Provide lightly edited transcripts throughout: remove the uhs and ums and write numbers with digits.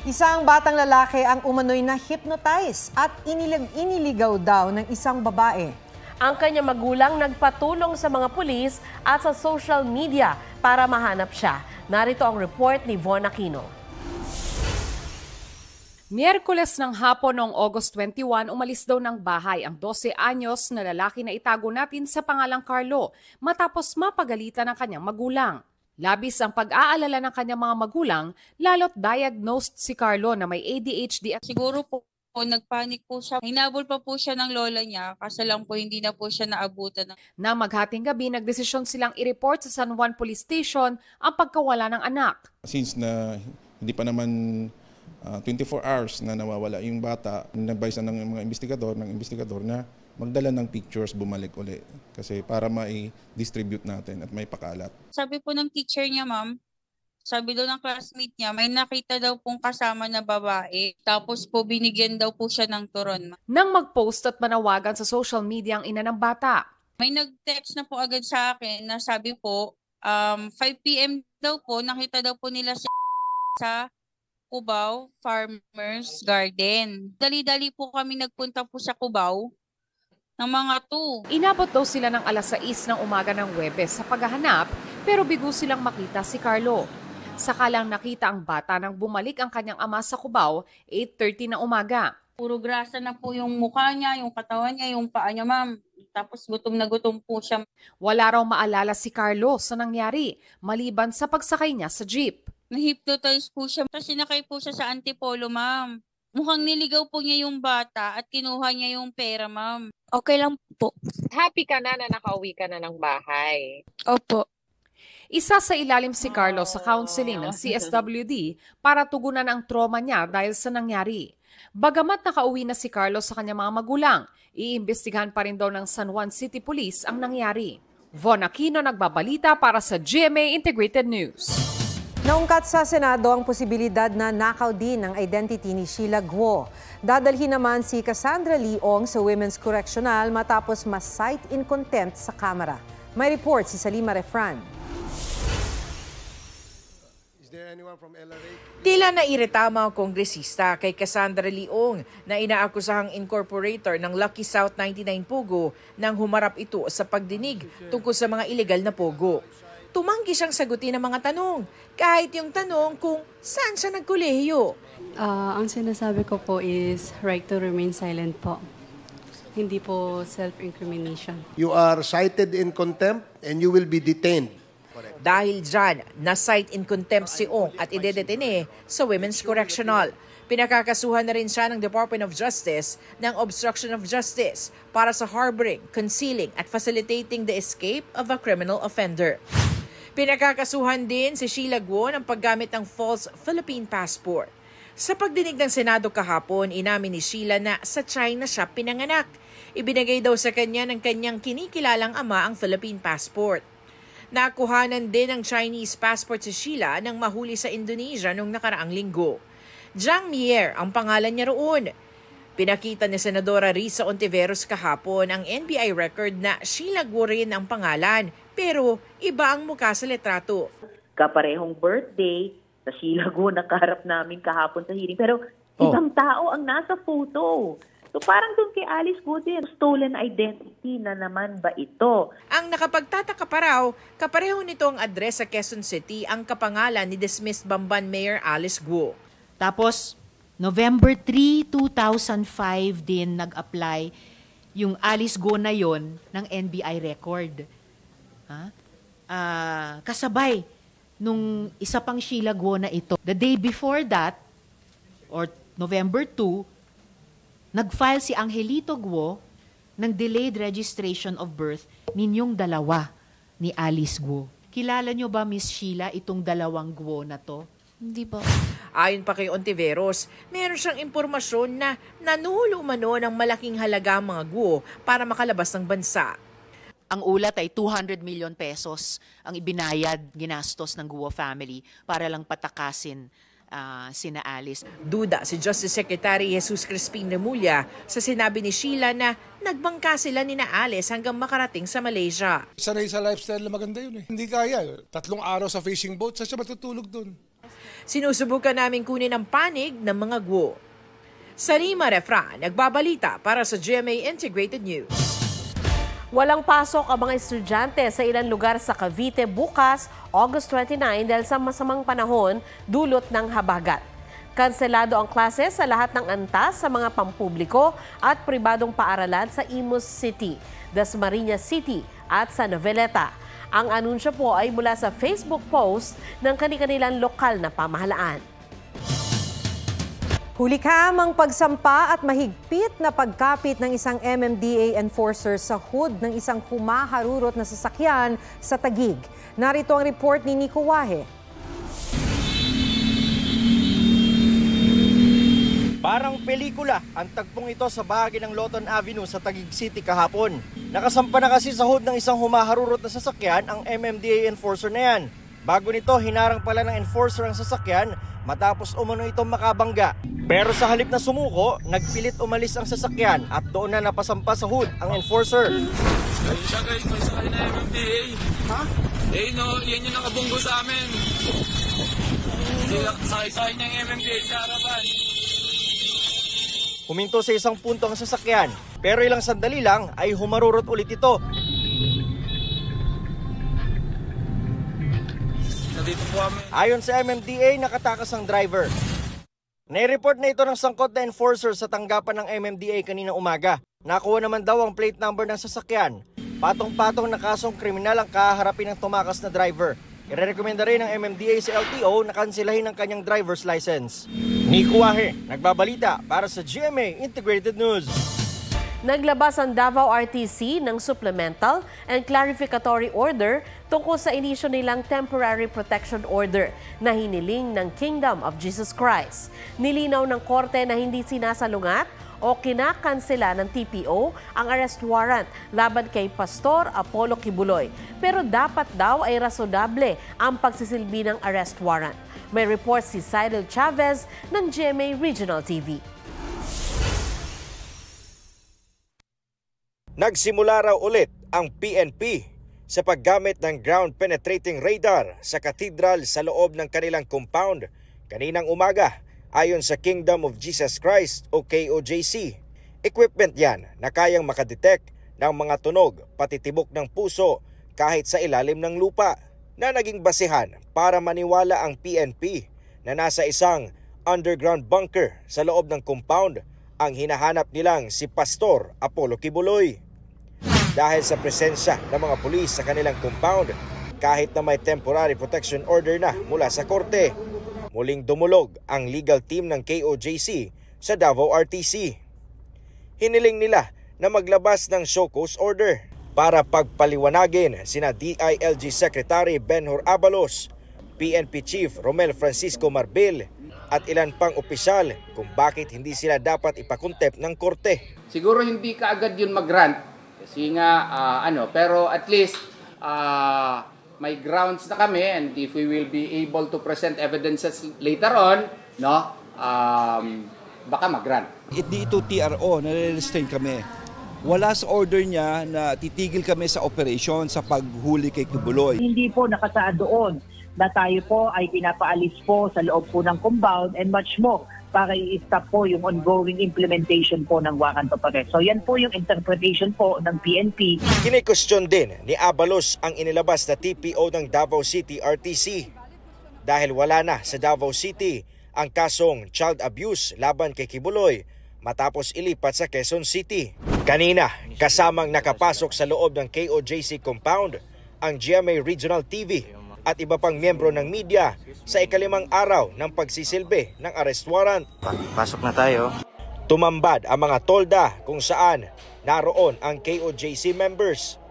Isang batang lalaki ang umano'y na-hypnotize at iniligaw daw ng isang babae. Ang kanyang magulang nagpatulong sa mga pulis at sa social media para mahanap siya. Narito ang report ni Von Aquino. Miyerkules ng hapon noong August 21, umalis daw ng bahay ang 12 anyos na lalaki na itago natin sa pangalang Carlo matapos mapagalitan ng kanyang magulang. Labis ang pag-aalala ng kanyang mga magulang, lalo't diagnosed si Carlo na may ADHD. Siguro po nagpanik po siya. Hinabol pa po siya ng lola niya kasi lang po hindi na po siya naabutan. Na maghating gabi, nagdesisyon silang i-report sa San Juan Police Station ang pagkawala ng anak. Since na hindi pa naman 24 hours na nawawala yung bata, nag-advise ng mga investigador na magdala ng pictures, bumalik uli. Kasi para mai-distribute natin at may pakalat. Sabi po ng teacher niya, ma'am, sabi daw ng classmate niya, may nakita daw pong kasama na babae. Tapos po binigyan daw po siya ng turon. Nang mag-post at manawagan sa social media ang ina ng bata. May nag-text na po agad sa akin na sabi po, 5 PM daw po, nakita daw po nila sa Cubao Farmers Garden. Dali-dali po kami nagpunta po sa Cubao ng mga 2. Inabot daw sila ng alas 6 ng umaga ng Huwebes sa paghahanap pero bigo silang makita si Carlo. Saka lang nakita ang bata nang bumalik ang kanyang ama sa Cubao 8:30 ng umaga. Puro grasa na po yung mukha niya, yung katawan niya, yung paa niya, ma'am. Tapos gutom na gutom po siya. Wala raw maalala si Carlo sa nangyari maliban sa pagsakay niya sa jeep. Na-hypnotize po siya. Tapos sinakay po siya sa Antipolo, ma'am. Mukhang niligaw po niya yung bata at kinuha niya yung pera, ma'am. Okay lang po. Happy ka na nakauwi ka na ng bahay? Opo. Isa sa ilalim si Carlo sa counseling ng CSWD para tugunan ang trauma niya dahil sa nangyari. Bagamat nakauwi na si Carlo sa kanyang mga magulang, iimbestigahan pa rin daw ng San Juan City Police ang nangyari. Von Aquino nagbabalita para sa GMA Integrated News. Naungkat sa Senado ang posibilidad na nakaw din ang identity ni Sheila Guo. Dadalhin naman si Cassandra Leong sa Women's Correctional matapos ma-cite in contempt sa Kamara. May report si Salima Refran. Tila nairita mga kongresista kay Cassandra Leong na inaakusahang incorporator ng Lucky South 99 Pogo nang humarap ito sa pagdinig tungkol sa mga ilegal na Pogo. Tumanggi siyang sagutin ang mga tanong, kahit yung tanong kung saan siya nagkolehiyo. Ang sinasabi ko po is right to remain silent po. Hindi po self-incrimination. You are cited in contempt and you will be detained. Dahil dyan, na-cite in contempt si Ong at idedetene sa Women's Correctional. Pinakakasuhan na rin siya ng Department of Justice ng obstruction of justice para sa harboring, concealing at facilitating the escape of a criminal offender. Pinakakasuhan din si Sheila Guo ng paggamit ng false Philippine passport. Sa pagdinig ng Senado kahapon, inamin ni Sheila na sa China siya pinanganak. Ibinigay daw sa kanya ng kanyang kinikilalang ama ang Philippine passport. Nakuhanan din ng Chinese passport si Sheila nang mahuli sa Indonesia noong nakaraang linggo. Jiang Mier ang pangalan niya roon. Pinakita ni Senadora Risa Ontiveros kahapon ang NBI record na Sheila Guo rin ang pangalan, pero iba ang mukha sa litrato. Kaparehong birthday sa Sheila Guo nakaharap namin kahapon sa hearing, pero ibang tao ang nasa photo. So parang doon kay Alice Guo din, stolen identity na naman ba ito? Ang nakapagtataka pa raw, kapareho nito ang address sa Quezon City ang kapangalan ni dismissed Bamban Mayor Alice Guo. Tapos, November 3, 2005 din nag-apply yung Alice Guo na yon ng NBI record. Kasabay nung isa pang Sheila Guo na ito. The day before that, or November 2, nag-file si Angelito Guo ng delayed registration of birth ninyong dalawa ni Alice Guo. Kilala nyo ba, Miss Sheila, itong dalawang Guo na to? Hindi po. Ayon pa kay Ontiveros, meron siyang impormasyon na nanuhulo umano ng malaking halaga ang mga Guo para makalabas ng bansa. Ang ulat ay 200 million pesos ang ibinayad, ginastos ng Guo family para lang patakasin sina Alice. Duda si Justice Secretary Jesus Crispin Remulla sa sinabi ni Sheila na nagbangka sila ni na Alice hanggang makarating sa Malaysia. Sanay sa lifestyle na maganda yun eh. Hindi kaya. 3 araw sa fishing boat, saan siya matutulog dun? Sinusubukan namin kunin ang panig ng mga guwo. Sarima Refran, nagbabalita para sa GMA Integrated News. Walang pasok ang mga estudyante sa ilang lugar sa Cavite bukas, August 29 dahil sa masamang panahon dulot ng habagat. Kanselado ang klase sa lahat ng antas sa mga pampubliko at pribadong paaralan sa Imus City, Dasmariñas City at San Noveleta. Ang anunsyo po ay mula sa Facebook post ng kani-kanilang lokal na pamahalaan. Hulikam ang pagsampa at mahigpit na pagkapit ng isang MMDA enforcer sa hood ng isang humaharurot na sasakyan sa Taguig. Narito ang report ni Nico Wahe. Parang pelikula ang tagpong ito sa bahagi ng Loton Avenue sa Taguig City kahapon. Nakasampa na kasi sa hood ng isang humaharurot na sasakyan ang MMDA enforcer na yan. Bago nito, hinarang pala ng enforcer ang sasakyan matapos umano itong makabangga. Pero sa halip na sumuko, nagpilit umalis ang sasakyan at doon na napasampa sa hood ang enforcer. Ayun siya guys, may sakay na MMDA. Ha? Eh no, yan yung nakabunggo sa amin. Sakay ng MMDA sa harapan. Huminto sa isang punto ang sasakyan, pero ilang sandali lang ay humarurot ulit ito. Ayon sa MMDA, nakatakas ang driver. Nai-report na ito ng sangkot na enforcer sa tanggapan ng MMDA kanina umaga. Nakuha naman daw ang plate number ng sasakyan. Patong-patong na kasong kriminal ang kaharapin ng tumakas na driver. Irerekomenda rin ng MMDA sa LTO na kansilahin ang kanyang driver's license. Nico Wahe, nagbabalita para sa GMA Integrated News. Naglabas ang Davao RTC ng supplemental and clarificatory order tungkol sa inisyo nilang temporary protection order na hiniling ng Kingdom of Jesus Christ. Nilinaw ng korte na hindi sinasalungat o kinakansela ng TPO ang arrest warrant laban kay Pastor Apollo Kibuloy. Pero dapat daw ay rason-dable ang pagsisilbi ng arrest warrant. May report si Cyril Chavez ng GMA Regional TV. Nagsimula raw ulit ang PNP sa paggamit ng ground-penetrating radar sa katedral sa loob ng kanilang compound kaninang umaga. Ayon sa Kingdom of Jesus Christ o KOJC, equipment yan na kayang makadetect ng mga tunog pati tibok ng puso kahit sa ilalim ng lupa, na naging basehan para maniwala ang PNP na nasa isang underground bunker sa loob ng compound ang hinahanap nilang si Pastor Apollo Kibuloy. Dahil sa presensya ng mga pulis sa kanilang compound, kahit na may temporary protection order na mula sa korte, muling dumulog ang legal team ng KOJC sa Davao RTC. Hiniling nila na maglabas ng show cause order para pagpaliwanagin sina DILG Secretary Benhur Abalos, PNP Chief Romel Francisco Marbil at ilan pang opisyal kung bakit hindi sila dapat ipakontep ng korte. Siguro hindi kaagad yun mag-grant kasi nga pero at least may grounds na kami, and if we will be able to present evidences later on, baka mag-grant. Hindi ito TRO, nare-restrain kami. Wala sa order niya na titigil kami sa operation sa paghuli kay Kibuloy. Hindi po nakasaad doon na tayo po ay pinapaalis po sa loob po ng compound and much more para i-stop po yung ongoing implementation po ng warrant of arrest. So yan po yung interpretation po ng PNP. Kini-question din ni Abalos ang inilabas na TPO ng Davao City RTC dahil wala na sa Davao City ang kasong child abuse laban kay Kibuloy matapos ilipat sa Quezon City. Kanina, kasamang nakapasok sa loob ng KOJC compound ang GMA Regional TV at iba pang miyembro ng media sa ikalimang araw ng pagsisilbi ng arrest warrant. Pasok na tayo. Tumambad ang mga tolda kung saan naroon ang KOJC members.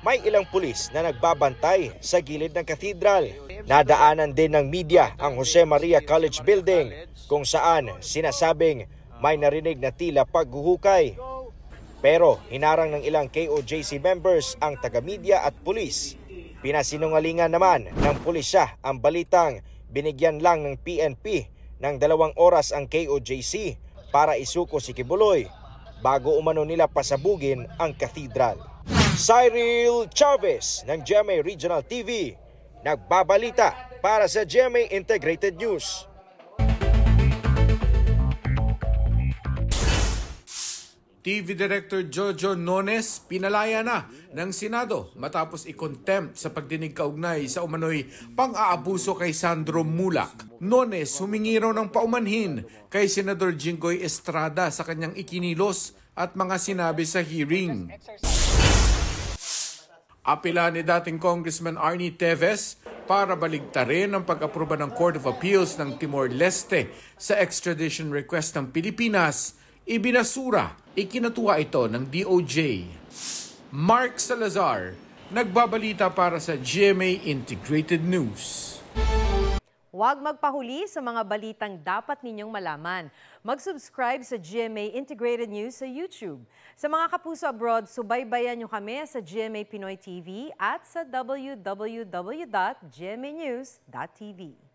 May ilang pulis na nagbabantay sa gilid ng katedral. Nadaanan din ng media ang Jose Maria College Building kung saan sinasabing may narinig na tila paghuhukay. Pero hinarang ng ilang KOJC members ang taga-media at pulis. Pinasinungalingan naman ng pulisya ang balitang binigyan lang ng PNP ng 2 oras ang KOJC para isuko si Kibuloy bago umano nila pasabugin ang katedral. Cyril Chavez ng GMA Regional TV, nagbabalita Para sa GMA Integrated News. TV Director Jojo Nones pinalaya na ng Senado matapos i-contempt sa pagdinig kaugnay sa umano'y pang-aabuso kay Sandro Mulak. Nones humingi raw ng paumanhin kay Senador Jinggoy Estrada sa kanyang ikinilos at mga sinabi sa hearing. Apela ni dating Congressman Arnie Teves para baligtarin ang pag-aproba ng Court of Appeals ng Timor-Leste sa extradition request ng Pilipinas. Ibinasura, ikinatuwa ito ng DOJ. Mark Salazar, nagbabalita para sa GMA Integrated News. Huwag magpahuli sa mga balitang dapat ninyong malaman. Mag-subscribe sa GMA Integrated News sa YouTube. Sa mga kapuso abroad, subaybayan nyo kami sa GMA Pinoy TV at sa www.gmanews.tv.